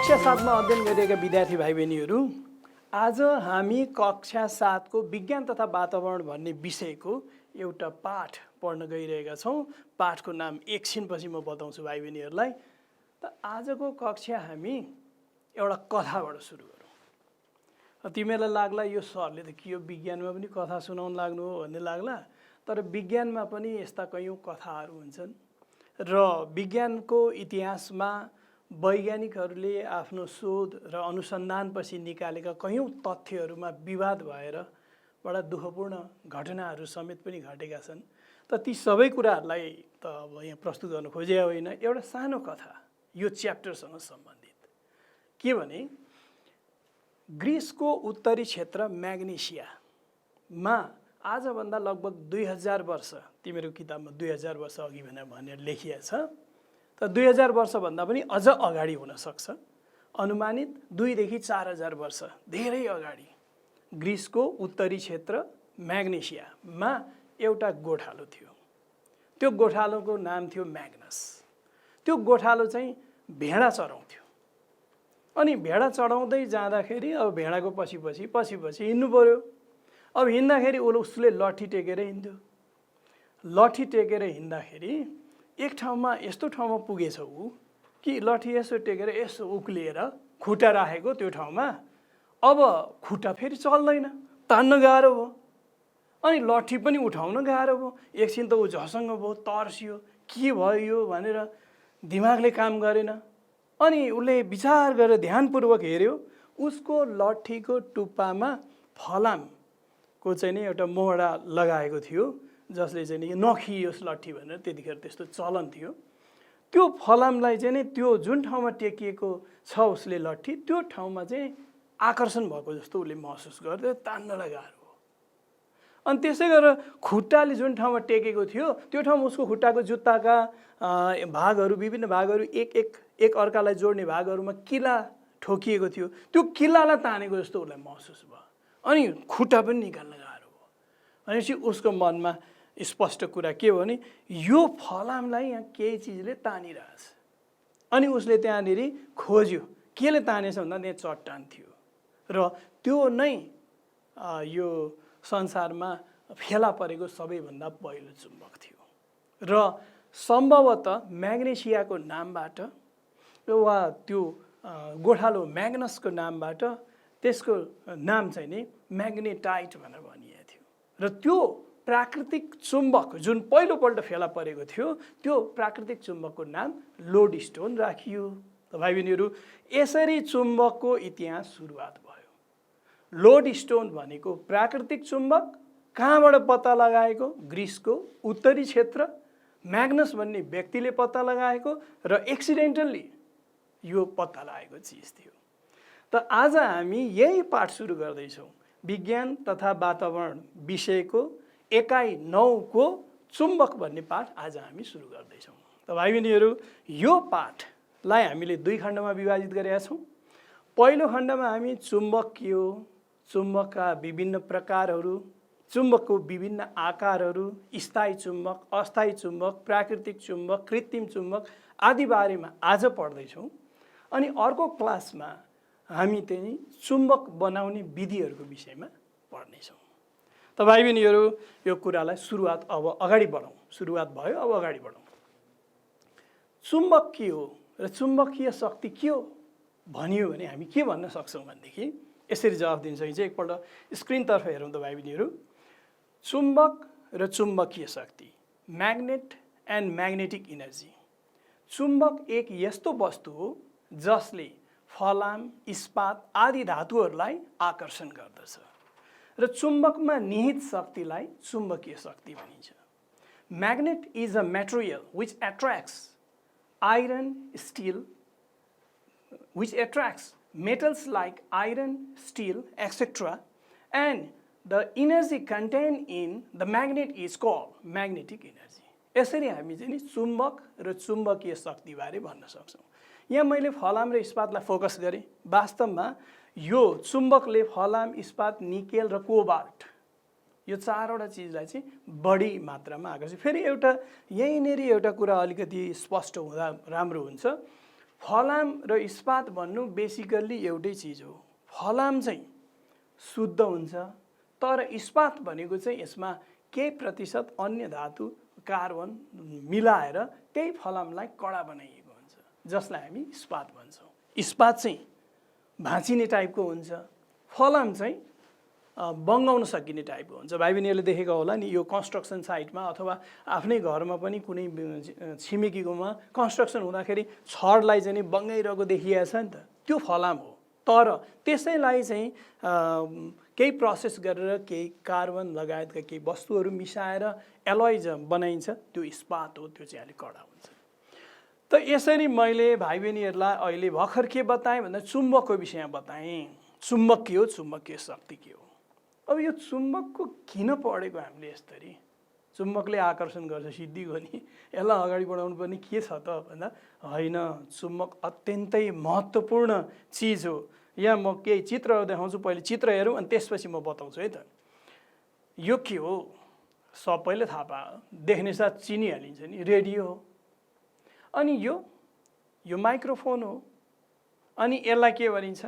कक्षा 7 मा अध्ययन गरिरहेका विद्यार्थी भाइ बहिनीहरू, आज हामी कक्षा 7 को विज्ञान तथा वातावरण भन्ने विषयको एउटा पाठ पढ्न गइरहेका छौं। पाठको नाम एकछिनपछि म बताउँछु भाइ बहिनीहरूलाई। त आजको कक्षा हामी एउटा कथाबाट सुरु गरौँ। तिमीहरूलाई लाग्ला यो सरले त के यो विज्ञानमा पनि कथा सुनाउन लाग्नु हो भन्ने लाग्ला, तर विज्ञानमा पनि यस्ता कयौं कथाहरू हुन्छन् र विज्ञानको इतिहासमा वैज्ञानिकहरूले आफ्नो शोध र अनुसन्धानपछि निकालेका कयौं तथ्यहरूमा विवाद भएर बडा दुःखपूर्ण घटनाहरू समेत पनि घटेका छन्। त ती सबै कुराहरूलाई त अब यहाँ प्रस्तुत गर्न खोजे होइन, एउटा सानो कथा यो च्याप्टरसँग सम्बन्धित। के भने ग्रिसको उत्तरी क्षेत्र म्याग्नेसियामा आजभन्दा लगभग 2000 वर्ष, तिम्रो किताबमा 2000 वर्ष अघि भनेर लेखिएको छ, त 2000 वर्षभन्दा पनि अझ अगाडि हुन सक्छ। अनुमानित 2 देखि 4000 वर्ष धेरै अगाडि ग्रिसको उत्तरी क्षेत्र म्याग्नेसियामा एउटा गोठालो थियो। त्यो गोठालोको नाम थियो म्याग्नस। त्यो गोठालो चाहिँ भेडा चराउँथ्यो। अनि भेडा चढाउँदै जाँदाखेरि अब भेडाको पछि हिँड्नु पर्यो। अब हिँड्दाखेरि उसले लट्ठी टेकेर हिँड्थ्यो। लट्ठी टेकेर हिँड्दाखेरि एक ठाउँमा यस्तो ठाउँमा पुगेछ ऊ कि लट्ठी यसो टेकेर यसो उक्लिएर खुट्टा राखेको त्यो ठाउँमा, अब खुट्टा फेरि चल्दैन, तान्न गाह्रो भयो। अनि लट्ठी पनि उठाउन गाह्रो भयो। एकछिन त ऊ झसङ्ग भयो, तर्सियो, के भयो यो भनेर दिमागले काम गरेन। अनि उसले विचार गरेर ध्यानपूर्वक हेर्यो, उसको लट्ठीको टुप्पामा फलामको चाहिँ नि एउटा मोहडा लगाएको थियो, जसले चाहिँ नि नखियोस् लट्ठी भनेर त्यतिखेर त्यस्तो चलन थियो। त्यो फलामलाई चाहिँ नि त्यो जुन ठाउँमा टेकिएको छ उसले लट्ठी, त्यो ठाउँमा चाहिँ आकर्षण भएको जस्तो उसले महसुस गर्दै तान्नलाई गाह्रो हो। अनि त्यसै गरेर खुट्टाले जुन ठाउँमा टेकेको थियो त्यो ठाउँमा उसको खुट्टाको जुत्ताका भागहरू, विभिन्न भागहरू एक अर्कालाई जोड्ने भागहरूमा किला ठोकिएको थियो। त्यो किल्लालाई तानेको जस्तो उसलाई महसुस भयो। अनि खुट्टा पनि निकाल्न गाह्रो भयो। भनेपछि उसको मनमा स्पष्ट कुरा के हो भने यो फलामलाई यहाँ केही चिजले तानिरहेछ। अनि उसले त्यहाँनिर खोज्यो, केले तानेछ भन्दा त्यहाँ चट्टान थियो र त्यो नै यो संसारमा फेला परेको सबैभन्दा पहिलो चुम्बक थियो। र सम्भवतः म्याग्नेसियाको नामबाट वा त्यो गोठालो म्याग्नसको नामबाट त्यसको नाम चाहिँ नि म्याग्नेटाइट भनेर भनिएको थियो। र त्यो प्राकृतिक चुम्बक जुन पहिलोपल्ट फेला परेको थियो, त्यो प्राकृतिक चुम्बकको नाम लोडस्टोन राखियो। त भाइ बहिनीहरू, यसरी चुम्बकको इतिहास सुरुवात भयो। लोडस्टोन भनेको प्राकृतिक चुम्बक कहाँबाट पत्ता लगाएको? ग्रिसको उत्तरी क्षेत्र म्याग्नस भन्ने व्यक्तिले पत्ता लगाएको र एक्सिडेन्टल्ली यो पत्ता लागेको चिज थियो। त आज हामी यही पाठ सुरु गर्दैछौँ। विज्ञान तथा वातावरण विषयको एकाइ 9 को चुम्बक भन्ने पाठ आज हामी सुरु गर्दैछौँ। त भाइ बहिनीहरू, यो पाठलाई हामीले 2 खण्डमा विभाजित गरेका छौँ। पहिलो खण्डमा हामी चुम्बक के हो, चुम्बकका विभिन्न प्रकारहरू, चुम्बकको विभिन्न आकारहरू, स्थायी चुम्बक, अस्थायी चुम्बक, प्राकृतिक चुम्बक, कृत्रिम चुम्बक आदि बारेमा आज पढ्दैछौँ। अनि अर्को क्लासमा हामी चाहिँ चुम्बक बनाउने विधिहरूको विषयमा पढ्नेछौँ। त भाइ बहिनीहरू, यो कुरालाई अब अगाडि बढौँ। सुरुवात भयो, अब अगाडि बढौँ। चुम्बक के हो र चुम्बकीय शक्ति के हो भनियो भने हामी के भन्न सक्छौँ भनेदेखि यसरी जवाफ दिन सकिन्छ। एकपल्ट स्क्रिनतर्फ हेरौँ त भाइ बहिनीहरू। चुम्बक र चुम्बकीय शक्ति, म्याग्नेट एन्ड म्याग्नेटिक इनर्जी। चुम्बक एक यस्तो वस्तु हो जसले फलाम, इस्पात आदि धातुहरूलाई आकर्षण गर्दछ र चुम्बकमा निहित शक्तिलाई चुम्बकीय शक्ति भनिन्छ। Magnet is a material which attracts metals like iron, steel, etc. and the energy contained in the magnet is called magnetic energy. यसरी हामी चाहिँ नि चुम्बक र चुम्बकीय शक्ति बारे भन्न सक्छौँ। यहाँ मैले फलाम र इस्पातलाई फोकस गरेँ। वास्तवमा यो चुम्बकले फलाम, इस्पात, निकेल र कोबाल्ट यो 4वटा चिजलाई चाहिँ बढी मात्रामा आकर्षित। फेरि एउटा यहीँनेरि एउटा कुरा अलिकति स्पष्ट हुँदा राम्रो हुन्छ। फलाम र इस्पात भन्नु बेसिकल्ली एउटै चिज हो। फलाम चाहिँ शुद्ध हुन्छ, तर इस्पात भनेको चाहिँ यसमा केही प्रतिशत अन्य धातु कार्बन मिलाएर त्यही फलामलाई कडा बनाइएको हुन्छ, जसलाई हामी इस्पात भन्छौँ। इस्पात चाहिँ भाँचिने टाइपको हुन्छ, फलाम चाहिँ बङ्गाउन सकिने टाइपको हुन्छ। भाइ बहिनीहरूले देखेको होला नि, यो कन्स्ट्रक्सन साइटमा अथवा आफ्नै घरमा पनि कुनै छिमेकीकोमा कन्स्ट्रक्सन हुँदाखेरि छडलाई चाहिँ बङ्गाइरहेको देखिएको छ नि त, त्यो फलाम हो। तर त्यसैलाई चाहिँ केही प्रोसेस गरेर केही कार्बन लगायतका केही वस्तुहरू मिसाएर एलोइज बनाइन्छ, त्यो इस्पात हो, त्यो चाहिँ अलिक कडा हुन्छ। त यसरी मैले भाइ बहिनीहरूलाई अहिले भर्खर के बताएँ भन्दा चुम्बकको विषयमा बताएँ। चुम्बक के हो, चुम्बकीय शक्ति के हो। अब यो चुम्बकको किन पढेको हामीले यसरी, चुम्बकले आकर्षण गर्छ सिद्धिको नि, यसलाई अगाडि बढाउनु पर्ने के छ त भन्दा होइन, चुम्बक अत्यन्तै महत्त्वपूर्ण चिज हो। यहाँ म केही चित्रहरू देखाउँछु, पहिले चित्र हेरौँ अनि त्यसपछि म बताउँछु है त। यो के हो सबैले थाहा पायो, देख्ने साथ चिनिहालिन्छ नि, रेडियो हो। अनि यो माइक्रोफोन हो। अनि यसलाई के भनिन्छ,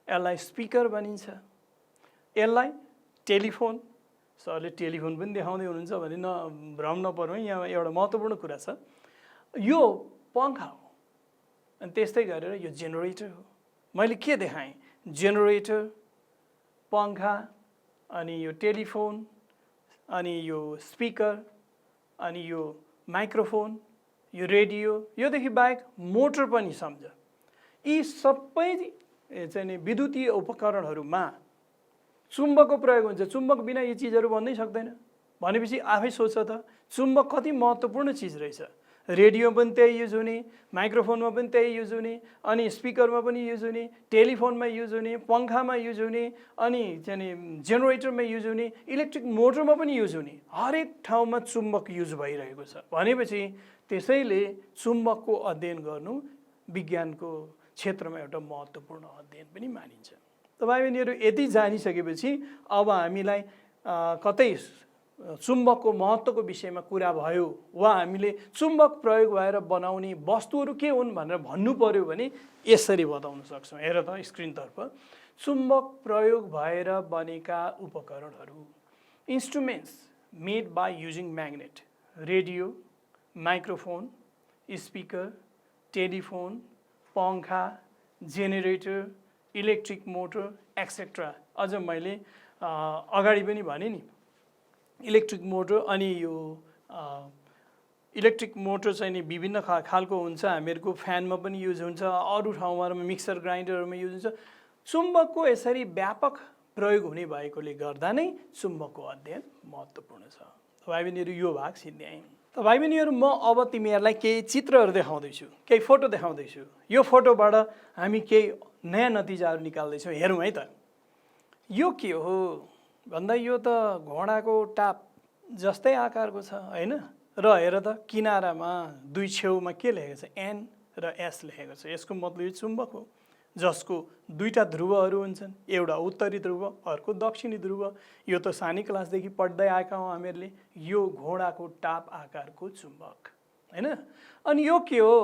यसलाई स्पिकर भनिन्छ, यसलाई टेलिफोन। सरले टेलिफोन पनि देखाउँदै हुनुहुन्छ भने भ्रम नपरौँ, यहाँ एउटा महत्त्वपूर्ण कुरा छ। यो पङ्खा हो, अनि त्यस्तै गरेर यो जेनेरेटर हो। मैले के देखाएँ, जेनेरेटर, पङ्खा, अनि यो टेलिफोन, अनि यो स्पिकर, अनि यो माइक्रोफोन, यो रेडियो, योदेखि बाहेक मोटर पनि सम्झ। यी सबै चाहिँ नि विद्युतीय उपकरणहरूमा चुम्बकको प्रयोग हुन्छ। चुम्बक बिना यी चिजहरू बन्नै सक्दैन। भनेपछि आफै सोच त चुम्बक कति महत्त्वपूर्ण चिज रहेछ। रेडियो पनि त्यही युज हुने, माइक्रोफोनमा पनि त्यही युज हुने, अनि स्पिकरमा पनि युज हुने, टेलिफोनमा युज हुने, पङ्खामा युज हुने, अनि चाहिँ जेनेरेटरमा युज हुने, इलेक्ट्रिक मोटरमा पनि युज हुने, हरेक ठाउँमा चुम्बक युज भइरहेको छ। भनेपछि त्यसैले चुम्बकको अध्ययन गर्नु विज्ञानको क्षेत्रमा एउटा महत्त्वपूर्ण अध्ययन पनि मानिन्छ। त भाइ बहिनीहरू यति जानिसकेपछि अब हामीलाई कतै चुम्बकको महत्त्वको विषयमा कुरा भयो वा हामीले चुम्बक प्रयोग भएर बनाउने वस्तुहरू के हुन् भनेर भन्नु पर्यो भने यसरी बताउन सक्छौँ। हेर त स्क्रिनतर्फ, चुम्बक प्रयोग भएर बनेका उपकरणहरू, instruments made by using magnet, radio, microphone, speaker, telephone, पङ्खा, जेनेरेटर, इलेक्ट्रिक मोटर एक्सेट्रा। अझ मैले अगाडि पनि भने नि, इलेक्ट्रिक मोटर। अनि यो इलेक्ट्रिक मोटर चाहिँ नि विभिन्न खालको हुन्छ, हामीहरूको फ्यानमा पनि युज हुन्छ, अरू ठाउँमा मिक्सर ग्राइन्डरहरूमा युज हुन्छ। चुम्बकको यसरी व्यापक प्रयोग हुने भएकोले गर्दा नै चुम्बकको अध्ययन महत्त्वपूर्ण छ। भाइ बहिनीहरू यो भाग सिद्ध्याएँ। त भाइ बहिनीहरू म अब तिमीहरूलाई केही चित्रहरू देखाउँदैछु, केही फोटो देखाउँदैछु। यो फोटोबाट हामी केही नयाँ नतिजाहरू निकाल्दैछौँ, हेरौँ है त। यो के हो भन्दा यो त घोडाको टाप जस्तै आकारको छ होइन। र हेर त किनारामा दुई छेउमा के लेखेको छ, एन र एस लेखेको छ। यसको मतलब यो चुम्बक हो, जसको दुईटा ध्रुवहरू हुन्छन्, एउटा उत्तरी ध्रुव, अर्को दक्षिणी ध्रुव। यो त सानै क्लासदेखि पढ्दै आएका हौँ हामीहरूले। यो घोडाको टाप आकारको चुम्बक होइन। अनि यो के हो,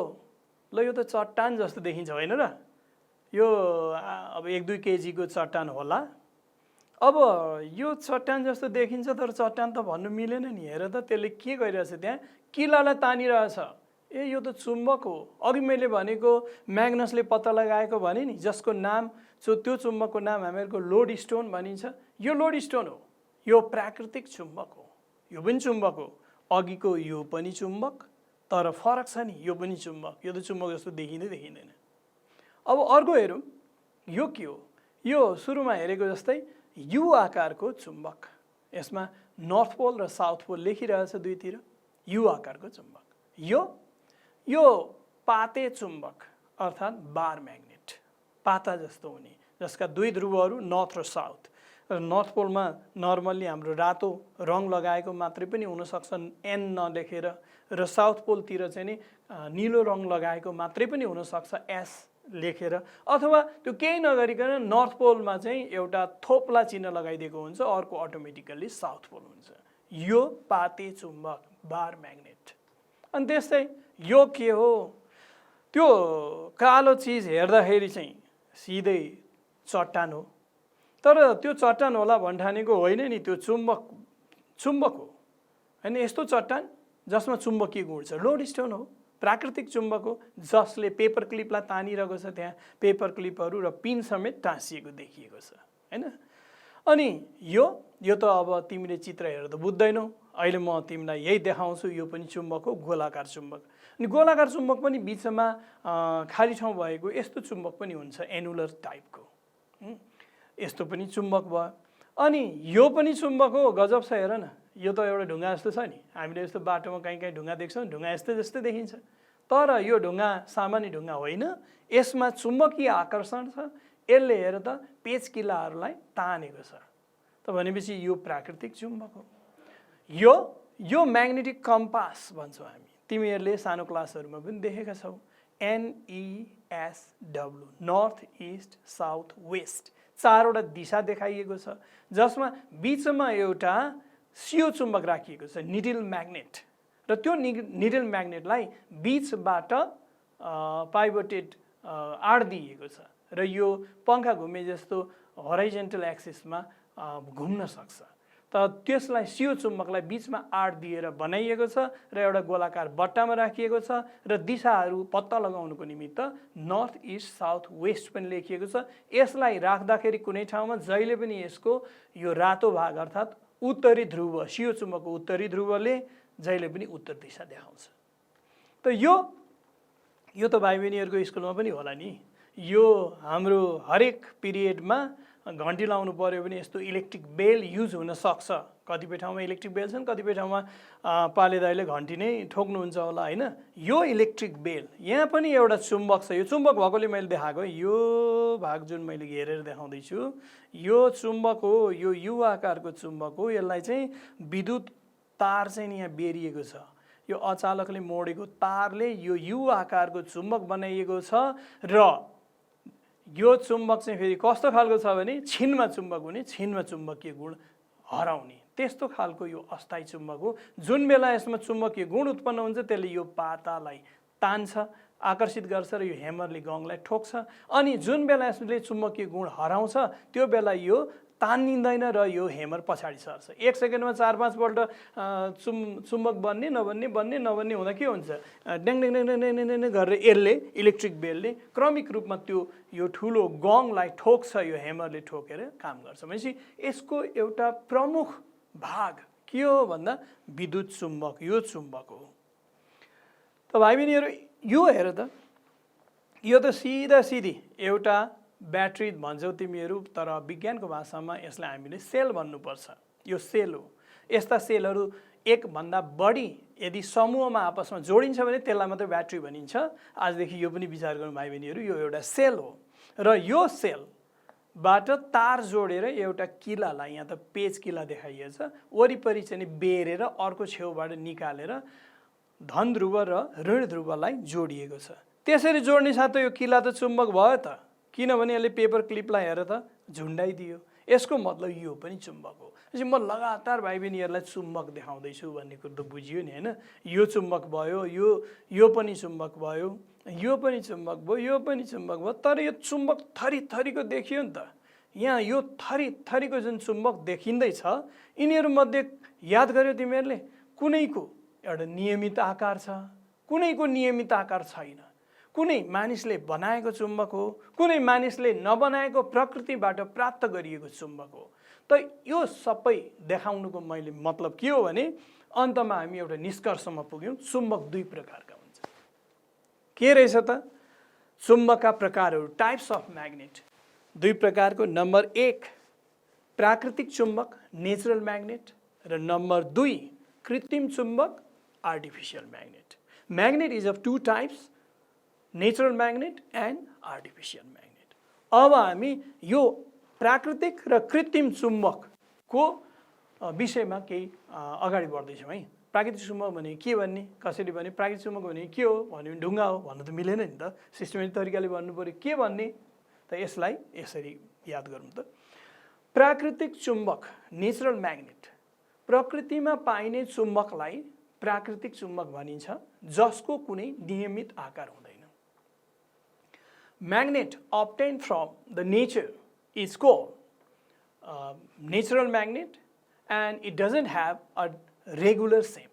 ल यो त चट्टान जस्तो देखिन्छ होइन र। यो अब 1-2 केजीको चट्टान होला। अब यो चट्टान जस्तो देखिन्छ, तर चट्टान त भन्नु मिलेन नि। हेर त त्यसले के गरिरहेछ, त्यहाँ किलालाई तानिरहेछ। ए यो त चुम्बक हो। अघि मैले भनेको म्याग्नसले पत्ता लगाएको भने नि, जसको नाम त्यो चुम्बकको नाम हामीहरूको लोड स्टोन भनिन्छ। यो लोड स्टोन हो, यो प्राकृतिक चुम्बक हो। यो पनि चुम्बक हो। अघिको यो पनि चुम्बक, तर फरक छ नि, यो पनि चुम्बक। यो त चुम्बक जस्तो देखिँदैन। अब अर्को हेरौँ, यो के हो। यो सुरुमा हेरेको जस्तै यु आकारको चुम्बक। यसमा नर्थ पोल र साउथ पोल लेखिरहेछ दुईतिर, यु आकारको चुम्बक। यो पाते चुम्बक अर्थात् बार म्याग्नेट, पाता जस्तो हुने, जसका दुई ध्रुवहरू नर्थ र साउथ। नर्थ पोलमा नर्मल्ली हाम्रो रातो रङ लगाएको मात्रै पनि हुनसक्छ, एन नलेखेर, र साउथ पोलतिर चाहिँ नि निलो रङ लगाएको मात्रै पनि हुनसक्छ, एस लेखेर। अथवा त्यो केही नगरिकन नर्थ पोलमा चाहिँ एउटा थोप्ला चिन्ह लगाइदिएको हुन्छ, अर्को अटोमेटिकल्ली साउथ पोल हुन्छ। यो पाते चुम्बक, बार म्याग्नेट। अनि त्यस्तै यो के हो, त्यो कालो चिज हेर्दाखेरि चाहिँ सिधै चट्टान हो, तर त्यो चट्टान होला भन्ठानेको होइन नि, त्यो चुम्बक हो होइन। यस्तो चट्टान जसमा चुम्बकीय गुण छ, लोड स्टोन हो, प्राकृतिक चुम्बक हो, जसले पेपर क्लिपलाई तानिरहेको छ। त्यहाँ पेपर क्लिपहरू र पिन समेत टाँसिएको देखिएको छ होइन। अनि यो त अब तिमीले चित्र हेरेर त बुझ्दैनौ। अहिले म तिमीलाई यही देखाउँछु, यो पनि चुम्बक हो, गोलाकार चुम्बक। अनि गोलाकार चुम्बक पनि बिचमा खाली ठाउँ भएको यस्तो चुम्बक पनि हुन्छ, एनुलर टाइपको, यस्तो पनि चुम्बक भयो। अनि यो पनि चुम्बक हो, गजब छ हेर न। यो त एउटा ढुङ्गा जस्तो छ नि, हामीले यस्तो बाटोमा कहीँ ढुङ्गा देख्छौँ, ढुङ्गा जस्तै देखिन्छ, तर यो ढुङ्गा सामान्य ढुङ्गा होइन, यसमा चुम्बकीय आकर्षण छ। यसले हेर त पेच किल्लाहरूलाई तानेको छ। त भनेपछि यो प्राकृतिक चुम्बक हो। यो म्याग्नेटिक कम्पास भन्छौँ हामी। तिमीहरूले सानो क्लासहरूमा पनि देखेका छौ, NESW, north east south west, चारवटा दिशा देखाइएको छ, जसमा बिचमा एउटा सियो चुम्बक राखिएको छ, निडल म्याग्नेट। र त्यो निडल म्याग्नेटलाई बिचबाट पाइभोटेड आड दिएको छ, र यो पङ्खा घुमे जस्तो हराइजेन्टल एक्सिसमा घुम्न सक्छ। त त्यसलाई सियो चुम्बकलाई बिचमा आड दिएर बनाइएको छ, र एउटा गोलाकार बट्टामा राखिएको छ, र दिशाहरू पत्ता लगाउनुको निमित्त नर्थ इस्ट साउथ वेस्ट पनि लेखिएको छ। यसलाई राख्दाखेरि कुनै ठाउँमा जहिले पनि यसको यो रातो भाग अर्थात् उत्तरी ध्रुव, सियो चुम्बकको उत्तरी ध्रुवले जहिले पनि उत्तर दिशा देखाउँछ। त यो त भाइ बहिनीहरूको स्कुलमा पनि होला नि। यो हाम्रो हरेक पिरियडमा घन्टी लाउनु पर्यो भने यस्तो इलेक्ट्रिक बेल युज हुन सक्छ। कतिपय ठाउँमा इलेक्ट्रिक बेल छन्, कतिपय ठाउँमा पाले दाइले घन्टी नै ठोक्नुहुन्छ होला होइन। यो इलेक्ट्रिक बेल, यहाँ पनि एउटा चुम्बक छ। यो चुम्बक भएकोले मैले देखाएको, यो भाग जुन मैले घेरेर देखाउँदैछु यो चुम्बक हो, यो यु आकारको चुम्बक हो। यसलाई चाहिँ विद्युत तार चाहिँ यहाँ बेरिएको छ, यो अचालकले मोडेको तारले यो यु आकारको चुम्बक बनाइएको छ। र यो चुम्बक चाहिँ फेरि कस्तो खालको छ भने छिनमा चुम्बक हुने, छिनमा चुम्बकीय गुण हराउने, त्यस्तो खालको यो अस्थायी चुम्बक हो। जुन बेला यसमा चुम्बकीय गुण उत्पन्न हुन्छ त्यसले यो पातालाई तान्छ, आकर्षित गर्छ, र यो हेमरले गङलाई ठोक्छ। अनि जुन बेला यसले चुम्बकीय गुण हराउँछ त्यो बेला यो तानिँदैन र यो हेमर पछाडि सर्छ। 1 सेकेन्डमा 4-5 पल्ट चुम्बक बन्ने नबन्ने हुँदा के हुन्छ, ड्याङ ड्याङ ड्याङ ड्याङ ड्याङ गरेर यसले इलेक्ट्रिक बेलले क्रमिक रूपमा यो ठुलो गङलाई ठोक्छ, यो हेमरले ठोकेर काम गर्छ। भनेपछि यसको एउटा प्रमुख भाग के हो भन्दा विद्युत चुम्बक, यो चुम्बक हो। त भाइ बहिनीहरू यो हेर त, यो त सिधी एउटा ब्याट्री भन्छौ तिमीहरू, तर विज्ञानको भाषामा यसलाई हामीले सेल भन्नुपर्छ। यो सेल हो। यस्ता सेलहरू एकभन्दा बढी यदि समूहमा आपसमा जोडिन्छ भने त्यसलाई मात्रै ब्याट्री भनिन्छ। आजदेखि यो पनि विचार गर्नु भाइ बहिनीहरू, यो एउटा सेल हो, र यो सेलबाट तार जोडेर एउटा किलालाई, यहाँ त पेज किला देखाइएको छ, वरिपरि चाहिँ बेरेर अर्को छेउबाट निकालेर धन ध्रुव र ऋण ध्रुवलाई जोडिएको छ। त्यसरी जोड्ने साथ यो किला त चुम्बक भयो त, किनभने यसले पेपर क्लिपलाई हेर त झुन्डाइदियो। यसको मतलब यो पनि चुम्बक हो। त्यसपछि म लगातार भाइ बहिनीहरूलाई चुम्बक देखाउँदैछु भन्ने कुरो त बुझियो नि होइन। यो चुम्बक भयो, यो पनि चुम्बक भयो, यो पनि चुम्बक भयो, यो पनि चुम्बक भयो, तर यो चुम्बक थरी थरीको देखियो नि त। यहाँ यो थरी थरीको जुन चुम्बक देखिँदैछ, यिनीहरूमध्ये याद गर्यो तिमीहरूले, कुनैको एउटा नियमित आकार छ, कुनैको नियमित आकार छैन। कुनै मानिसले बनाएको चुम्बक हो, कुनै मानिसले नबनाएको प्रकृतिबाट प्राप्त गरिएको चुम्बक हो। त यो सबै देखाउनुको मैले मतलब के हो भने अन्तमा हामी एउटा निष्कर्षमा पुग्यौँ, चुम्बक दुई प्रकारका हुन्छ। के रहेछ त? चुम्बकका प्रकारहरू, टाइप्स अफ म्याग्नेट दुई प्रकारको। नम्बर 1 प्राकृतिक चुम्बक, नेचुरल म्याग्नेट, र नम्बर 2 कृत्रिम चुम्बक, artificial magnet. Magnet is of 2 types, natural magnet and artificial magnet. अब हामी यो प्राकृतिक र कृत्रिम चुम्बकको विषयमा केही अगाडि बढ्दैछौँ है। प्राकृतिक चुम्बक भने के भन्ने, कसरी भन्ने, प्राकृतिक चुम्बक भने के हो भन्यो भने ढुङ्गा हो भन्नु त मिलेन नि त, सिस्टमेटिक तरिकाले भन्नु पऱ्यो के भन्ने। त यसलाई यसरी याद गरौँ त। प्राकृतिक चुम्बक, नेचुरल म्याग्नेट, प्रकृतिमा पाइने चुम्बकलाई प्राकृतिक चुम्बक भनिन्छ, जसको कुनै नियमित आकार हुँदैन। magnet obtained from the nature is called natural magnet and it doesn't have a regular shape.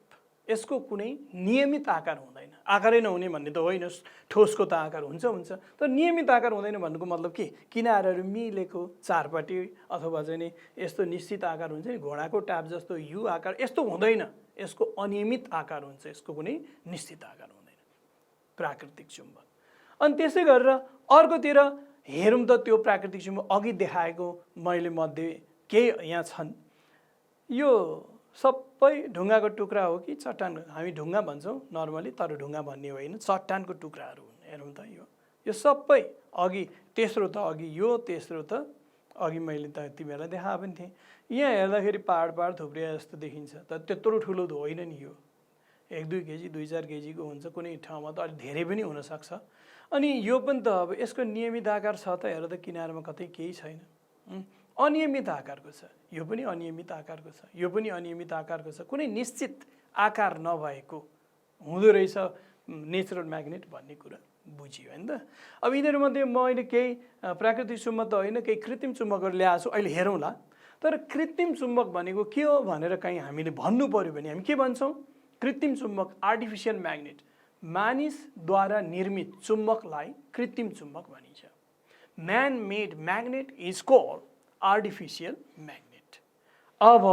यसको कुनै नियमित आकार हुँदैन। आकारै नहुने भन्ने त होइन, ठोसको त आकार हुन्छ तर नियमित आकार हुँदैन भन्नुको मतलब के, किनारहरू मिलेको चारपाटी अथवा चाहिँ नि यस्तो निश्चित आकार हुन्छ नि घोडाको टाप जस्तो यु आकार, यस्तो हुँदैन। यसको अनियमित आकार हुन्छ, यसको कुनै निश्चित आकार हुँदैन प्राकृतिक चुम्बक। अनि त्यसै गरेर अर्कोतिर हेरौँ त त्यो प्राकृतिक चुम्बक अघि देखाएको मैले मध्ये केही यहाँ छन्। यो सबै ढुङ्गाको टुक्रा हो कि चट्टान, हामी ढुङ्गा भन्छौँ नर्मली, तर ढुङ्गा भन्ने होइन, चट्टानको टुक्राहरू हुन्। हेरौँ त यो सबै अघि तेस्रो त अघि यो, तेस्रो त अघि मैले त तिमीहरूलाई देखाएको पनि थिएँ। यहाँ हेर्दाखेरि पहाड थुप्रिया जस्तो देखिन्छ, तर त्यत्रो ठुलो त होइन नि। यो 1-2 केजी 2-4 केजीको हुन्छ, कुनै ठाउँमा त अलिक धेरै पनि हुनसक्छ। अनि यो पनि त अब यसको नियमित आकार छ त, हेर त किनारमा कतै केही छैन, अनियमित आकारको छ। यो पनि अनियमित आकारको छ, यो पनि अनियमित आकारको छ, कुनै निश्चित आकार नभएको हुँदो रहेछ नेचुरल म्याग्नेट भन्ने कुरा बुझियो होइन त। अब यिनीहरूमध्ये मैले केही प्राकृतिक चुम्बक त होइन, केही कृत्रिम चुम्बकहरू ल्याएको छु, अहिले हेरौँला। तर कृत्रिम चुम्बक भनेको के हो भनेर कहीँ हामीले भन्नु पर्यो भने हामी के भन्छौँ? कृत्रिम चुम्बक, आर्टिफिसियल म्याग्नेट, मानिसद्वारा निर्मित चुम्बकलाई कृत्रिम चुम्बक भनिन्छ। Man made magnet is called artificial magnet. अब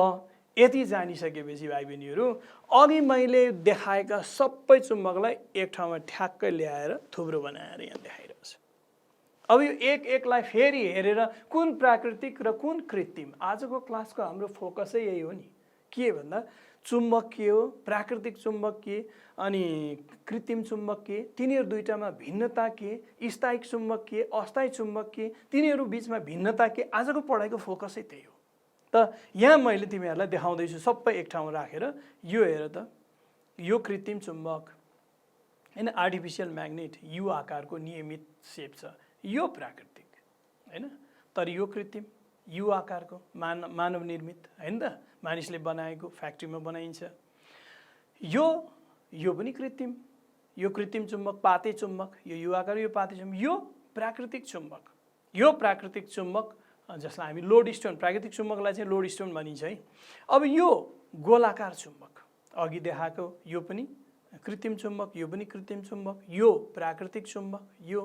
यति जानिसकेपछि भाइ बहिनीहरू, अघि मैले देखाएका सबै चुम्बकलाई एक ठाउँमा ठ्याक्कै ल्याएर थुप्रो बनाएर यहाँ देखाइरहेको छु। अब यो एकलाई फेरि हेरेर कुन प्राकृतिक र कुन कृत्रिम, आजको क्लासको हाम्रो फोकसै यही हो नि। के भन्दा चुम्बक के हो, प्राकृतिक चुम्बक के, अनि कृत्रिम चुम्बक के, तिनीहरू दुईटामा भिन्नता के, स्थायी चुम्बक के, अस्थायी चुम्बक के, तिनीहरू बिचमा भिन्नता के, आजको पढाइको फोकसै त्यही हो। त यहाँ मैले तिमीहरूलाई देखाउँदैछु सबै एक ठाउँमा राखेर। यो हेर त, यो कृत्रिम चुम्बक हैन, आर्टिफिसियल म्याग्नेट, यु आकारको नियमित सेप छ। यो प्राकृतिक हैन, तर यो कृत्रिम, यु आकारको, मानव निर्मित हैन त, मानिसले बनाएको, फ्याक्ट्रीमा बनाइन्छ। यो पनि कृत्रिम, यो कृत्रिम चुम्बक, पाते चुम्बक, यो यु आकार, यो पाते चुम्बक, यो प्राकृतिक चुम्बक। यो प्राकृतिक चुम्बक जसलाई हामी लोड स्टोन, प्राकृतिक चुम्बकलाई चाहिँ लोड स्टोन भनिन्छ है। अब यो गोलाकार चुम्बक अघि देखाएको, यो पनि कृत्रिम चुम्बक, यो पनि कृत्रिम चुम्बक, यो प्राकृतिक चुम्बक, यो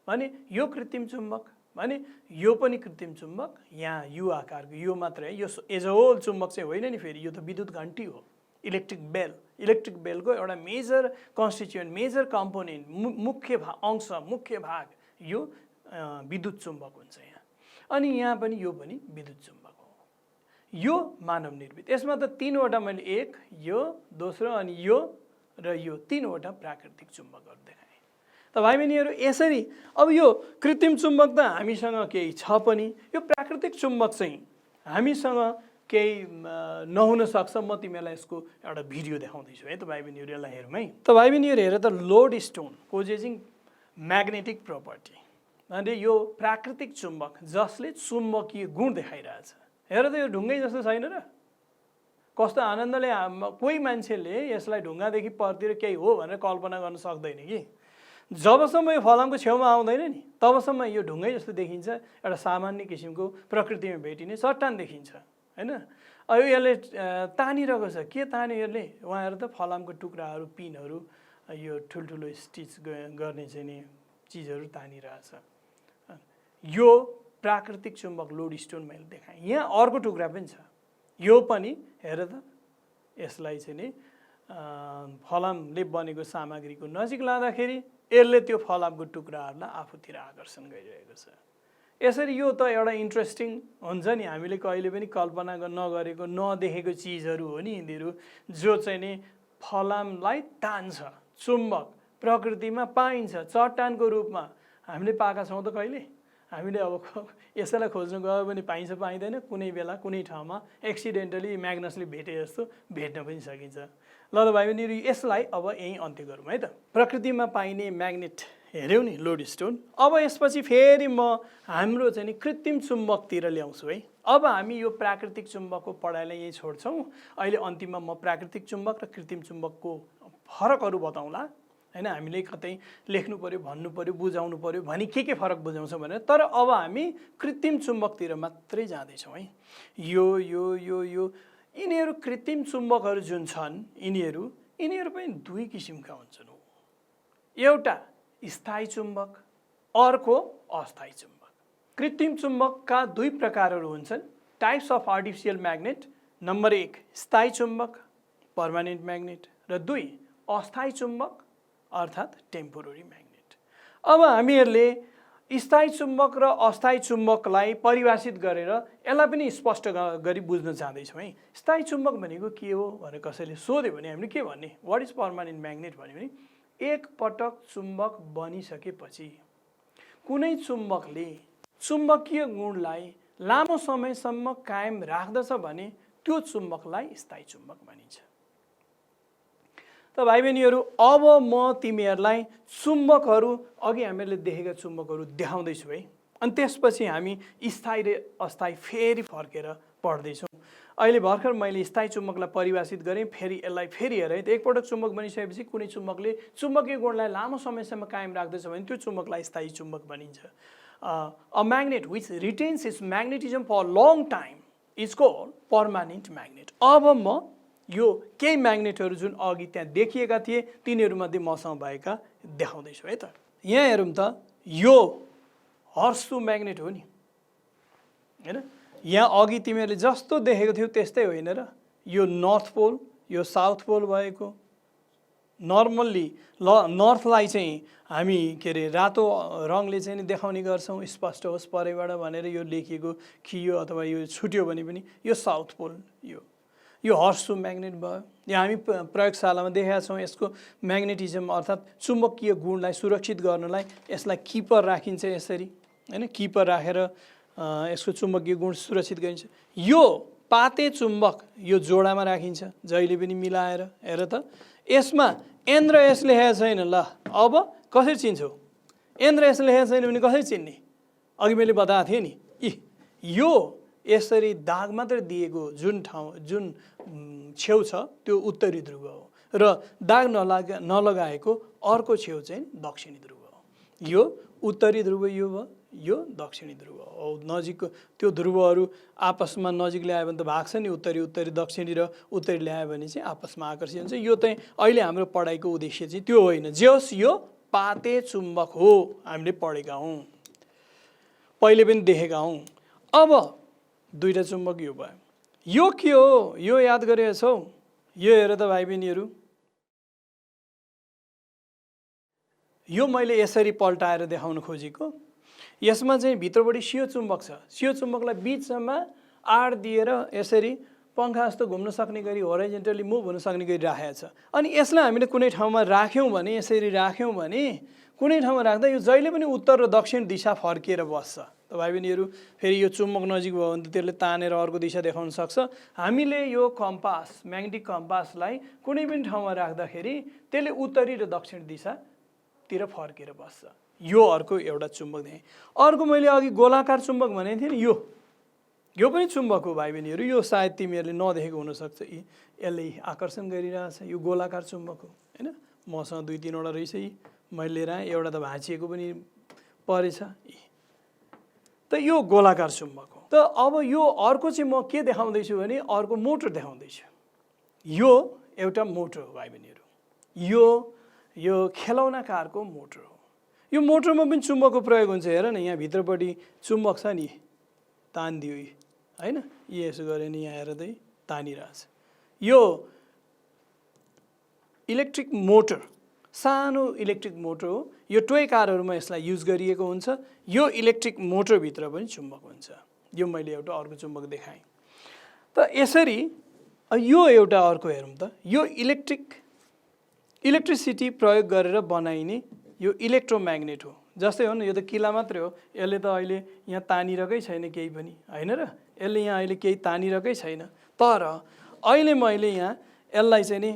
भने यो कृत्रिम चुम्बक भने यो पनि कृत्रिम चुम्बक। यहाँ यु आकारको यो मात्र है, यो एज अ होल चुम्बक चाहिँ होइन नि, फेरि यो त विद्युत घन्टी हो, इलेक्ट्रिक बेल। इलेक्ट्रिक बेलको एउटा मेजर कन्स्टिट्युएन्ट, मेजर कम्पोनेन्ट, मुख्य अंश, मुख्य भाग यो विद्युत चुम्बक हुन्छ यहाँ। अनि यहाँ पनि यो पनि विद्युत चुम्बक हो। यो मानव निर्मित। यसमा त तीनवटा मैले, एक यो, दोस्रो अनि यो र यो तीनवटा प्राकृतिक चुम्बकहरू देखाएँ। त भाइ बहिनीहरू यसरी अब यो कृत्रिम चुम्बक त हामीसँग केही छ पनि, यो प्राकृतिक चुम्बक चाहिँ हामीसँग केही नहुन सक्छ। म तिमीलाई यसको एउटा भिडियो देखाउँदैछु है त भाइ बहिनीहरू, यसलाई हेरौँ है। त भाइ बहिनीहरू हेर त, लोड स्टोन पोजेसिङ म्याग्नेटिक प्रपर्टी, अनि यो प्राकृतिक चुम्बक जसले चुम्बकीय गुण देखाइरहेछ। हेर त, यो ढुङ्गै जस्तो छैन र, कस्तो आनन्दले कोही मान्छेले यसलाई ढुङ्गादेखि परतिर केही हो भनेर कल्पना गर्न सक्दैन कि। जबसम्म यो फलामको छेउमा आउँदैन नि, तबसम्म यो ढुङ्गै जस्तो देखिन्छ, एउटा सामान्य किसिमको प्रकृतिमा भेटिने चट्टान देखिन्छ हैन। अब यसले तानिरहेको छ, के तान्यो यसले? उहाँ हेर त, फलामको टुक्राहरू, पिनहरू, यो ठुल्ठुलो स्टिच गर्ने चाहिँ नि चिजहरू तानिरहेछ। यो प्राकृतिक चुम्बक लोड स्टोन मैले देखाएँ। यहाँ अर्को टुक्रा पनि छ, यो पनि हेर त, यसलाई चाहिँ नि फलामले बनेको सामग्रीको नजिक लाँदाखेरि यसले त्यो फलामको टुक्राहरूलाई आफूतिर आकर्षण गरिरहेको छ। यसरी यो त एउटा इन्ट्रेस्टिङ हुन्छ नि, हामीले कहिले पनि कल्पना नगरेको, नदेखेको चिजहरू हो नि यिनीहरू, जो चाहिँ नि फलामलाई तान्छ। चुम्बक प्रकृतिमा पाइन्छ चट्टानको रूपमा, हामीले पाएका छौँ त कहिले? हामीले अब यसैलाई खोज्न गयो भने पाइन्छ, पाइँदैन, कुनै बेला कुनै ठाउँमा एक्सिडेन्टली म्याग्नसले भेटे जस्तो भेट्न पनि सकिन्छ। ल त भाइ बहिनीहरू, यसलाई अब यहीँ अन्त्य गरौँ है त। प्रकृतिमा पाइने म्याग्नेट हेऱ्यौँ नि, लोड स्टोन। अब यसपछि फेरि म हाम्रो चाहिँ नि कृत्रिम चुम्बकतिर ल्याउँछु है। अब हामी यो प्राकृतिक चुम्बकको पढाइलाई यहीँ छोड्छौँ। अहिले अन्तिममा म प्राकृतिक चुम्बक र कृत्रिम चुम्बकको फरकहरू बताउँला। हैन। हामीले कतै लेख्नु पर्यो, भन्नु पर्यो, बुझाउनु पर्यो भनी के फरक बुझाउँछौँ भनेर। तर अब हामी कृत्रिम चुम्बकतिर मात्रै जाँदैछौँ है। यो यो यो यो यिनीहरू कृत्रिम चुम्बकहरू जुन छन् यिनीहरू पनि दुई किसिमका हुन्छन्। एउटा स्थायी चुम्बक, अर्को अस्थायी चुम्बक। कृत्रिम चुम्बकका दुई प्रकारहरू हुन्छन्। Types of artificial magnet. Number 1 स्थायी चुम्बक पर्मानेन्ट म्याग्नेट र 2 अस्थायी चुम्बक अर्थात् टेम्पोररी म्याग्नेट। अब हामीहरूले स्थायी चुम्बक र अस्थायी चुम्बकलाई परिभाषित गरेर यसलाई पनि स्पष्ट गरी बुझ्न चाहँदैछौँ है। स्थायी चुम्बक भनेको के हो भनेर कसैले सोध्यो भने हामीले के भन्ने, वाट इज पर्मानेन्ट म्याग्नेट भन्यो भने एक पटक चुम्बक बनिसकेपछि कुनै चुम्बकले चुम्बकीय गुणलाई लामो समयसम्म कायम राख्दछ भने त्यो चुम्बकलाई स्थायी चुम्बक भनिन्छ। त भाइ बहिनीहरू अब म तिमीहरूलाई चुम्बकहरू अघि हामीले देखेका चुम्बकहरू देखाउँदैछु है। अनि त्यसपछि हामी स्थायी र अस्थायी फेरि फर्केर पढ्दैछौँ। अहिले भर्खर मैले स्थायी चुम्बकलाई परिभाषित गरेँ, फेरि यसलाई फेरि हेरेँ। त एकपटक चुम्बक बनिसकेपछि कुनै चुम्बकले चुम्बकीय गुणलाई लामो समयसम्म कायम राख्दछ भने त्यो चुम्बकलाई स्थायी चुम्बक भनिन्छ। A magnet which retains its magnetism for a long time is called permanent magnet। अब म यो केही म्याग्नेटहरू जुन अघि त्यहाँ देखिएका थिए तिनीहरूमध्ये मसँग भएका देखाउँदैछु है त। यहाँ हेरौँ त, यो हर्सु म्याग्नेट हो नि हैन। यहाँ अघि तिमीहरूले जस्तो देखेको थियौ त्यस्तै होइन र। यो नर्थ पोल, यो साउथ पोल भएको। नर्मल्ली नर्थलाई चाहिँ हामी के अरे रातो रङले चाहिँ देखाउने गर्छौँ, स्पष्ट होस् परैबाट भनेर यो लेखिएको खियो अथवा यो छुट्यो भने पनि यो साउथ पोल। यो हर्सु म्याग्नेट भयो। यहाँ हामी प्रयोगशालामा देखेका छौँ। यसको म्याग्नेटिजम अर्थात् चुम्बकीय गुणलाई सुरक्षित गर्नलाई यसलाई किपर राखिन्छ यसरी हैन। किपर राखेर यसको चुम्बकीय गुण सुरक्षित गरिन्छ। यो पाते चुम्बक यो जोडामा राखिन्छ जहिले पनि मिलाएर। हेर त, यसमा एन र एस लेखेको छैन। ल अब कसरी चिन्छौ? एन र एस लेखेको छैन भने कसरी चिन्ने? अघि मैले बताएको थिएँ नि, यो यसरी दाग मात्र दिएको जुन ठाउँ जुन छेउ छ त्यो उत्तरी ध्रुव हो र दाग नलगाएको अर्को छेउ चाहिँ दक्षिणी ध्रुव हो। यो उत्तरी ध्रुव यो भयो, यो दक्षिणी ध्रुव हो। नजिकको त्यो ध्रुवहरू आपसमा नजिक ल्यायो भने त भाग्छ नि, उत्तरी दक्षिणी र उत्तरी ल्यायो भने चाहिँ आपसमा आकर्षित हुन्छ। यो चाहिँ अहिले हाम्रो पढाइको उद्देश्य चाहिँ त्यो होइन। जे होस् यो पाते चुम्बक हो, हामीले पढेका हौँ, पहिले पनि देखेका हौँ। अब दुईटा चुम्बक यो भयो। यो के हो यो याद गरेका छौ? यो हेर त भाइ बहिनीहरू, यो मैले यसरी पल्टाएर देखाउन खोजेको। यसमा चाहिँ भित्रपट्टि सियो चुम्बक छ। सियो चुम्बकलाई बिचमा आड दिएर यसरी पंखा जस्तो घुम्न सक्ने गरी होराइजेन्टली मुभ हुन सक्ने गरी राखेको छ। अनि यसलाई हामीले कुनै ठाउँमा राख्यौँ भने, यसरी राख्यौँ भने कुनै ठाउँमा राख्दा यो जहिले पनि उत्तर र दक्षिण दिशा फर्किएर बस्छ। त भाइ बहिनीहरू फेरि यो चुम्बक नजिक भयो भने त त्यसले तानेर अर्को दिशा देखाउन सक्छ। हामीले यो कम्पास, म्याग्नेटिक कम्पासलाई कुनै पनि ठाउँमा राख्दाखेरि त्यसले उत्तरी र दक्षिण दिशातिर फर्केर बस्छ। यो अर्को एउटा चुम्बक देखेँ। अर्को मैले अघि गोलाकार चुम्बक भनेको थिएँ नि, यो पनि चुम्बक हो भाइ बहिनीहरू। यो सायद तिमीहरूले नदेखेको हुनसक्छ। यसले आकर्षण गरिरहेछ। यो गोलाकार चुम्बक हो हैन। मसँग 2-3वटा रहेछ। मैले लिएर आएँ, एउटा त भाँचिएको पनि परेछ। त यो गोलाकार चुम्बक हो। त अब यो अर्को चाहिँ म के देखाउँदैछु भने अर्को मोटर देखाउँदैछु। यो एउटा मोटर हो भाइ बहिनीहरू। यो खेलौना कारको मोटर हो। यो मोटरमा पनि चुम्बकको प्रयोग हुन्छ। हेर न, यहाँ भित्रपट्टि चुम्बक छ नि, तानिदियो हैन। यसो गरे नि, यहाँ हेर त तानिरहेछ। यो इलेक्ट्रिक मोटर, सानो इलेक्ट्रिक मोटर हो। यो टोय कारहरूमा यसलाई युज गरिएको हुन्छ। यो इलेक्ट्रिक मोटरभित्र पनि चुम्बक हुन्छ। यो मैले एउटा अर्को चुम्बक देखाएँ। त यसरी यो एउटा अर्को हेरौँ त, यो इलेक्ट्रिसिटी प्रयोग गरेर बनाइने यो इलेक्ट्रोम्याग्नेट हो। जस्तै हो नि, यो त किला मात्रै हो। यसले त अहिले यहाँ तानिरहेकै छैन केही पनि होइन र। यसले यहाँ अहिले केही तानिरहेकै छैन। तर अहिले मैले यहाँ यसलाई चाहिँ नि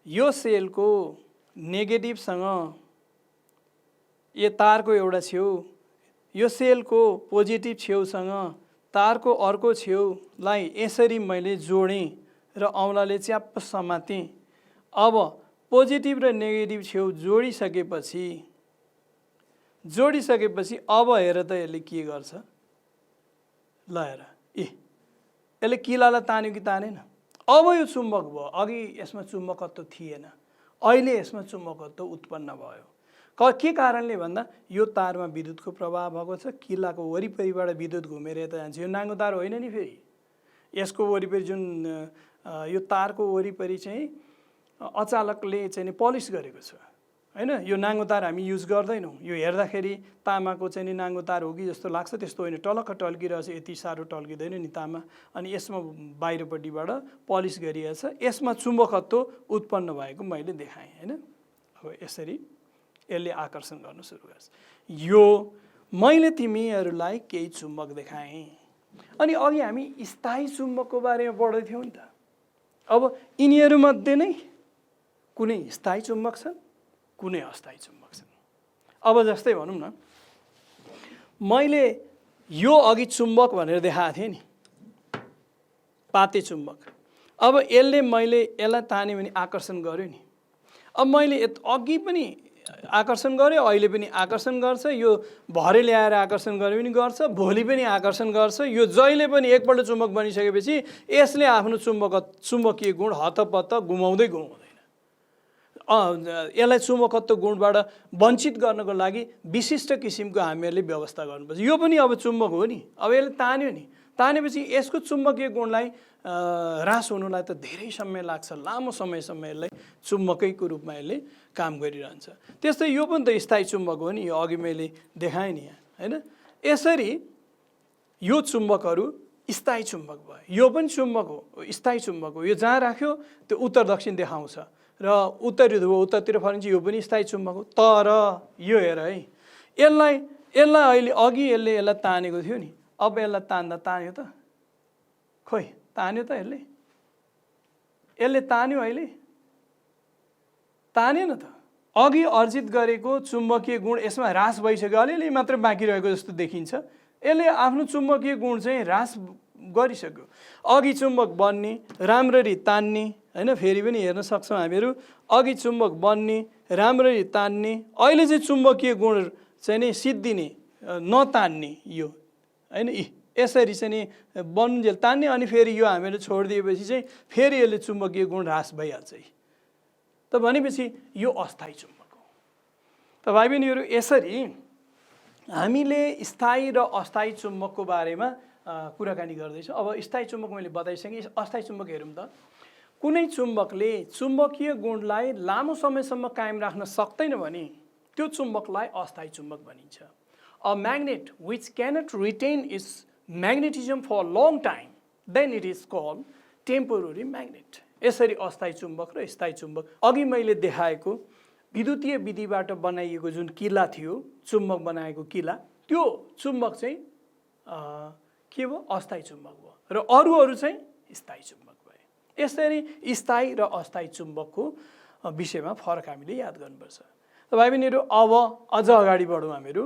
यो सेलको नेगेटिभसँग यो तारको एउटा छेउ, यो सेलको पोजिटिभ छेउसँग तारको अर्को छेउलाई यसरी मैले जोडेँ र औँलाले च्याप्प समातेँ। अब पोजिटिभ र नेगेटिभ छेउ जोडिसकेपछि अब हेर त यसले के गर्छ ल हेर यसले किलालाई तान्यो कि तानेन अब यो चुम्बक भयो अघि यसमा चुम्बकत्व थिएन अहिले यसमा चुम्बकत्व उत्पन्न भयो के कारणले भन्दा यो तारमा विद्युतको प्रवाह भएको छ किलाको वरिपरिबाट विद्युत घुमेर यता जान्छ यो नाङ्गो तार होइन नि फेरि यसको वरिपरि जुन यो तारको वरिपरि चाहिँ अचालकले चाहिँ पलिस गरेको छ हैन यो नाङ्गो तार हामी युज गर्दैनौँ यो हेर्दाखेरि तामाको चाहिँ नि नाङ्गो तार हो कि जस्तो लाग्छ त्यस्तो होइन टलक्क टल्किरहेछ यति साह्रो टल्किँदैन नि तामा अनि यसमा बाहिरपट्टिबाट पलिस गरिएछ यसमा चुम्बकत्व उत्पन्न भएको मैले देखाएँ हैन अब यसरी यसले आकर्षण गर्न सुरु गर्छ यो मैले तिमीहरूलाई केही चुम्बक देखाएँ अनि अघि हामी स्थायी चुम्बकको बारेमा पढ्दै थियौँ नि त अब यिनीहरूमध्ये नै कुनै स्थायी चुम्बक छन् कुनै अस्थायी चुम्बक छन् अब जस्तै भनौँ न मैले यो अघि चुम्बक भनेर देखाएको थिएँ नि पाते चुम्बक अब मैले यसलाई तान्यो भने आकर्षण गर्यो नि अब मैले अघि पनि आकर्षण गर्यो अहिले पनि आकर्षण गर्छ यो भरे ल्याएर आकर्षण गर्यो पनि गर्छ भोलि पनि आकर्षण गर्छ यो जहिले पनि एकपल्ट चुम्बक बनिसकेपछि यसले आफ्नो चुम्बकीय गुण हतपत्त गुमाउँदै यसलाई चुम्बकत्व गुणबाट वञ्चित गर्नको लागि विशिष्ट किसिमको हामीहरूले व्यवस्था गर्नुपर्छ यो पनि अब चुम्बक हो नि अब यसले तान्यो नि तानेपछि यसको चुम्बकीय गुणलाई ह्रास हुनुलाई त धेरै समय लाग्छ लामो समयसम्म यसलाई चुम्बकैको रूपमा यसले काम गरिरहन्छ त्यस्तै यो पनि त स्थायी चुम्बक हो नि यो अघि मैले देखाएँ नि हैन यसरी यो चुम्बकहरू स्थायी चुम्बक भयो यो पनि चुम्बक हो स्थायी चुम्बक हो यो जहाँ राख्यो त्यो उत्तर दक्षिण देखाउँछ र उत्तरी ध्रुव उत्तरतिर फर्किन्छ यो पनि स्थायी चुम्बक हो तर यो हेर है यसलाई अहिले अघि यसलाई तानेको थियो नि अब यसलाई तान्यो त खोइ तान्यो त यसले तान्यो अहिले तानेन त अघि अर्जित गरेको चुम्बकीय गुण यसमा ह्रास भइसक्यो अलिअलि मात्र बाँकी रहेको जस्तो देखिन्छ यसले आफ्नो चुम्बकीय गुण चाहिँ ह्रास गरिसक्यो अघि चुम्बक बन्ने राम्ररी तान्ने हैन फेरि पनि हेर्न सक्छौँ हामीहरू अघि चुम्बक बन्ने राम्ररी तान्ने अहिले चाहिँ चुम्बकीय गुण चाहिँ नि सिद्धिने नतान्ने यो हैन यसरी चाहिँ नि बन्जेल तान्ने अनि फेरि यो हामीले छोडिदिएपछि चाहिँ फेरि यसले चुम्बकीय गुण ह्रास भइहाल्छ त भनेपछि यो अस्थायी चुम्बक हो त भाइ बहिनीहरू यसरी हामीले स्थायी र अस्थायी चुम्बकको बारेमा कुराकानी गर्दैछौँ अब स्थायी चुम्बक मैले बताइसकेँ अस्थायी चुम्बक हेरौँ त कुनै चुम्बकले चुम्बकीय गुणलाई लामो समयसम्म कायम राख्न सक्दैन भने त्यो चुम्बकलाई अस्थायी चुम्बक भनिन्छ a magnet which cannot retain its magnetism for long time then it is called temporary magnet यसरी अस्थायी चुम्बक र स्थायी चुम्बक अघि मैले देखाएको विद्युतीय विधिबाट बनाइएको जुन किला थियो चुम्बक बनाएको किला त्यो चुम्बक चाहिँ के भयो अस्थायी चुम्बक भयो र अरू चाहिँ स्थायी चुम्बक भयो यसरी स्थायी र अस्थायी चुम्बकको विषयमा फरक हामीले याद गर्नुपर्छ त भाइ बहिनीहरू अब अझ अगाडि बढौँ हामीहरू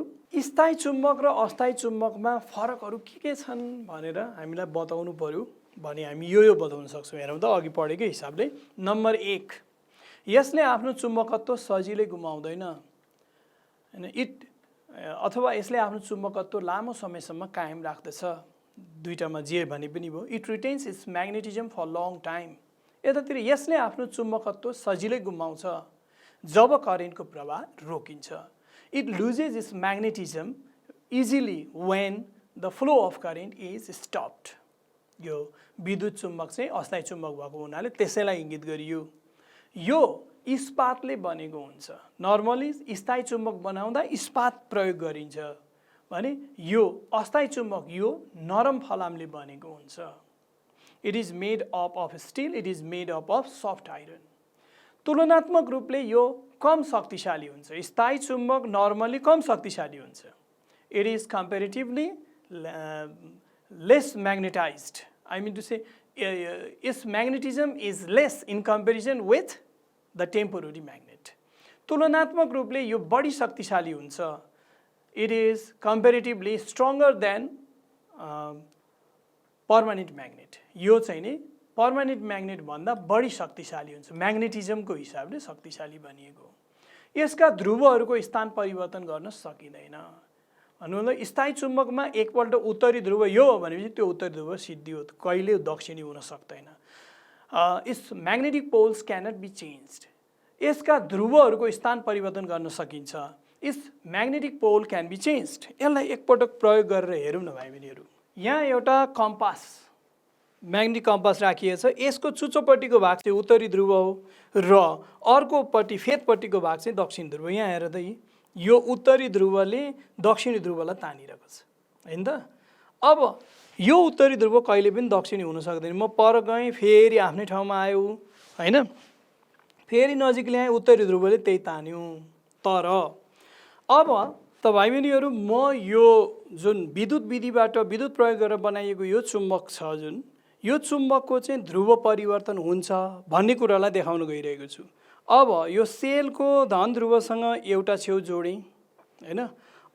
स्थायी चुम्बक र अस्थायी चुम्बकमा फरकहरू के छन् भनेर हामीलाई बताउनु पर्यो भने हामी यो बताउन सक्छौँ हेरौँ त अघि पढेकै हिसाबले नम्बर 1 यसले आफ्नो चुम्बकत्व सजिलै गुमाउँदैन हैन अथवा यसले आफ्नो चुम्बकत्व लामो समयसम्म कायम राख्दछ दुईटामा जे भने पनि भयो it retains its magnetism for long time यतातिर यसले आफ्नो चुम्बकत्व सजिलै गुमाउँछ जब करेन्टको प्रवाह रोकिन्छ it loses it's magnetism easily when the flow of current is stopped यो विद्युत चुम्बक चाहिँ अस्थायी चुम्बक भएको हुनाले त्यसैलाई इङ्गित गरियो यो इस्पातले बनेको हुन्छ नर्मली स्थायी चुम्बक बनाउँदा इस्पात प्रयोग गरिन्छ भने यो अस्थायी चुम्बक यो नरम फलामले बनेको हुन्छ it is made up of still it is made up of soft iron तुलनात्मक रूपले यो कम शक्तिशाली हुन्छ स्थायी चुम्बक नर्मली कम शक्तिशाली हुन्छ it is comparatively less magnetized. I mean to say its magnetism is less in comparison with the temporary magnet. तुलनात्मक रूपले यो बढी शक्तिशाली हुन्छ it is comparatively stronger than permanent magnet. यो चाहिँ नि पर्मानेन्ट म्याग्नेट भन्दा बढी शक्तिशाली हुन्छ, म्याग्नेटिजमको हिसाबले शक्तिशाली बनिएको। यसका ध्रुवहरूको स्थान परिवर्तन गर्न सकिँदैन। भन्नुभन्दा स्थायी चुम्बकमा एकपल्ट उत्तरी ध्रुव यो हो भनेपछि त्यो उत्तरी ध्रुव सिद्धि हो, कहिले दक्षिणी हुन सक्दैन। Its magnetic poles cannot be changed. यसका ध्रुवहरूको स्थान परिवर्तन गर्न सकिन्छ। Its magnetic pole can be changed. यसलाई एकपटक प्रयोग गरेर हेरौँ न भाइ बहिनीहरू। यहाँ एउटा कम्पास, म्याग्नेटिक कम्पास राखिएको छ। यसको चुच्चोपट्टिको भाग चाहिँ उत्तरी ध्रुव हो र अर्कोपट्टि फेदपट्टिको भाग चाहिँ दक्षिण ध्रुव। यहाँ हेर त यो उत्तरी ध्रुवले दक्षिणी ध्रुवलाई तानिरहेको छ, होइन त? अब यो उत्तरी ध्रुव कहिले पनि दक्षिणी हुन सक्दैन। म पर गएँ, फेरि आफ्नै ठाउँमा आयो, होइन? फेरि नजिक ल्याएँ, उत्तरी ध्रुवले त्यही तान्यो। तर अब त भाइ बहिनीहरू, म यो जुन विद्युत विधिबाट विद्युत प्रयोग गरेर बनाइएको यो चुम्बक छ, जुन यो चुम्बकको चाहिँ ध्रुव परिवर्तन हुन्छ भन्ने कुरालाई देखाउन गइरहेको छु। अब यो सेलको धन ध्रुवसँग एउटा छेउ जोडेँ, होइन?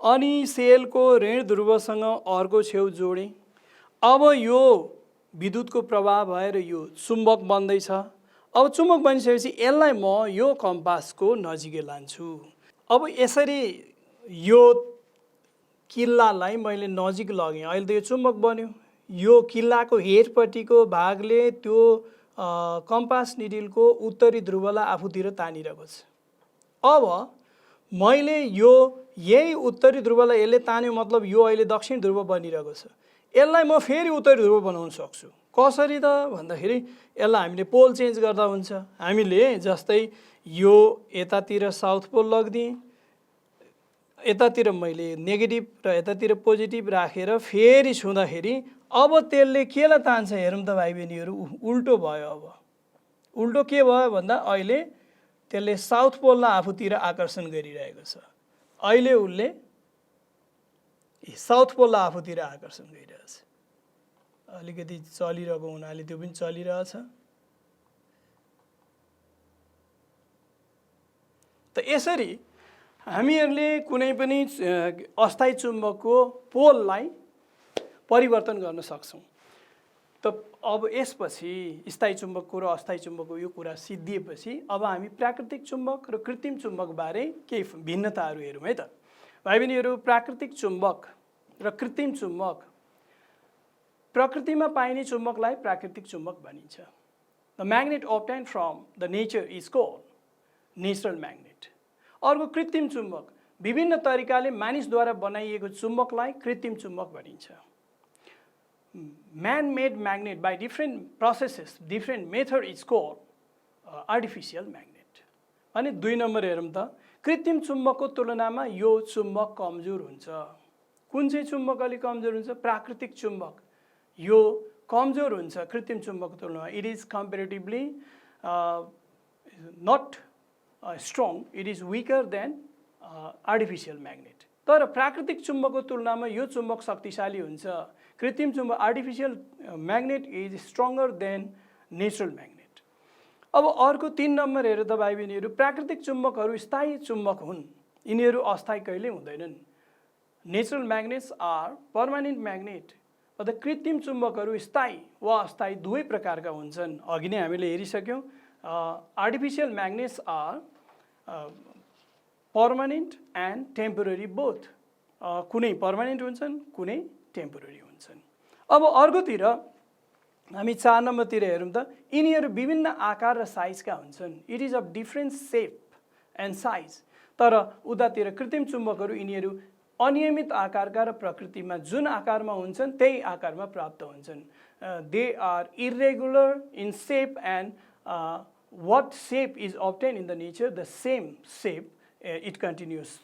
अनि सेलको ऋण ध्रुवसँग अर्को छेउ जोडेँ। अब यो विद्युतको प्रवाह भएर यो चुम्बक बन्दैछ। अब चुम्बक बनिसकेपछि यसलाई म यो कम्पासको नजिकै लान्छु। अब यसरी यो किल्लालाई मैले नजिक लगेँ, अहिले त यो चुम्बक बन्यो। यो किल्लाको हेडपट्टिको भागले त्यो कम्पास निडलको उत्तरी ध्रुवलाई आफूतिर तानिरहेको छ। अब मैले यो यही उत्तरी ध्रुवलाई यसले तान्यो, मतलब यो अहिले दक्षिण ध्रुव बनिरहेको छ। यसलाई म फेरि उत्तरी ध्रुव बनाउन सक्छु। कसरी त भन्दाखेरि यसलाई हामीले पोल चेन्ज गर्दा हुन्छ। हामीले जस्तै यो यतातिर साउथ पोल लगिदिएँ, यतातिर मैले नेगेटिभ र यतातिर पोजिटिभ राखेर फेरि छुँदाखेरि अब त्यसले केलाई तान्छ हेरौँ त भाइ बहिनीहरू। उल्टो भयो। अब उल्टो के भयो भन्दा अहिले त्यसले साउथ पोललाई आफूतिर आकर्षण गरिरहेको छ। अहिले उसले साउथ पोललाई आफूतिर आकर्षण गरिरहेछ। अलिकति चलिरहेको हुनाले त्यो पनि चलिरहेछ। त यसरी हामीहरूले कुनै पनि अस्थायी चुम्बकको पोललाई परिवर्तन गर्न सक्छौँ। त अब यसपछि स्थायी चुम्बकको र अस्थायी चुम्बकको यो कुरा सिद्धिएपछि अब हामी प्राकृतिक चुम्बक र कृत्रिम चुम्बकबारे केही भिन्नताहरू हेरौँ है त। भाइ बहिनीहरू, प्राकृतिक चुम्बक र कृत्रिम चुम्बक, प्रकृतिमा पाइने चुम्बकलाई प्राकृतिक चुम्बक भनिन्छ। The magnet obtained from the nature is called natural magnet. अर्को कृत्रिम चुम्बक, विभिन्न तरिकाले मानिसद्वारा बनाइएको चुम्बकलाई कृत्रिम चुम्बक भनिन्छ। Man made magnet by different processes, different method is called artificial magnet। अनि 2 नम्बर हेरौँ त। कृत्रिम चुम्बकको तुलनामा यो चुम्बक कमजोर हुन्छ। कुन चाहिँ चुम्बक अलि कमजोर हुन्छ? प्राकृतिक चुम्बक यो कमजोर हुन्छ कृत्रिम चुम्बकको तुलनामा। It is comparatively not strong, it is weaker than artificial magnet. तर प्राकृतिक चुम्बकको तुलनामा यो चुम्बक शक्तिशाली हुन्छ। कृत्रिम चुम्बक artificial magnet is stronger then natural magnet. अब अर्को 3 नम्बर हेरेर त भाइ बहिनीहरू, प्राकृतिक चुम्बकहरू स्थायी चुम्बक हुन्, यिनीहरू अस्थायी कहिले हुँदैनन्। Natural magnets are permanent magnet. The कृत्रिम चुम्बकहरू स्थायी वा अस्थायी दुवै प्रकारका हुन्छन्। अघि नै हामीले हेरिसक्यौँ। Artificial magnets are permanent and temporary both. कुनै पर्मानेन्ट हुन्छन्, कुनै टेम्पोररी हुन्छन्। अब अर्कोतिर हामी 4 नम्बरतिर हेरौँ त। यिनीहरू विभिन्न आकार र साइजका हुन्छन्। It is of different shape and size. तर उतातिर कृत्रिम चुम्बकहरू यिनीहरू अनियमित आकारका र प्रकृतिमा जुन आकारमा हुन्छन् त्यही आकारमा प्राप्त हुन्छन्। They are irregular in shape and what shape is obtained in the nature, the same shape it continues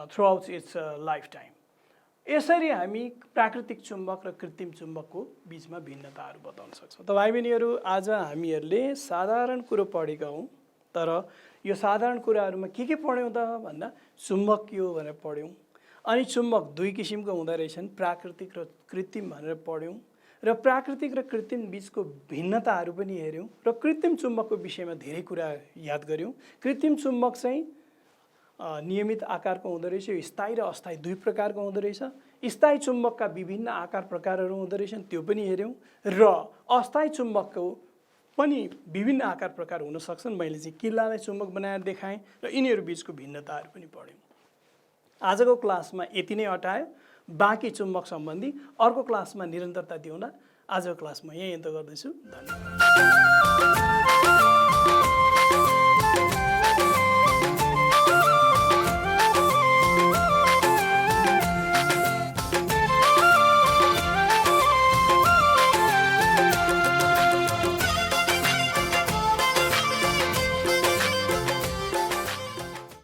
throughout its lifetime। यसरी हामी प्राकृतिक चुम्बक र कृत्रिम चुम्बकको बीचमा भिन्नताहरू बताउन सक्छौँ। त भाइ बहिनीहरू, आज हामीहरूले साधारण कुरो पढेका हौँ। तर यो साधारण कुराहरूमा के पढ्यौँ त भन्दा चुम्बक के हो भनेर पढ्यौँ। अनि चुम्बक 2 किसिमको हुँदो रहेछन्, प्राकृतिक र कृत्रिम भनेर पढ्यौँ। र प्राकृतिक र कृत्रिम बीचको भिन्नताहरू पनि हेऱ्यौँ र कृत्रिम चुम्बकको विषयमा धेरै कुरा याद गऱ्यौँ। कृत्रिम चुम्बक चाहिँ नियमित आकारको हुँदो रहेछ, यो स्थायी र अस्थायी 2 प्रकारको हुँदो रहेछ। स्थायी चुम्बकका विभिन्न आकार प्रकारहरू हुँदो रहेछन् त्यो पनि हेऱ्यौँ र अस्थायी चुम्बकको पनि विभिन्न आकार प्रकार हुन सक्छन्। मैले चाहिँ किल्लालाई चुम्बक बनाएर देखाएँ र यिनीहरू बीचको भिन्नताहरू पनि पढ्यौँ। आजको क्लासमा यति नै अटायो। बाँकी चुम्बक सम्बन्धी अर्को क्लासमा निरन्तरता दिउँला। आजको क्लास म यहीँ अन्त गर्दैछु। धन्यवाद।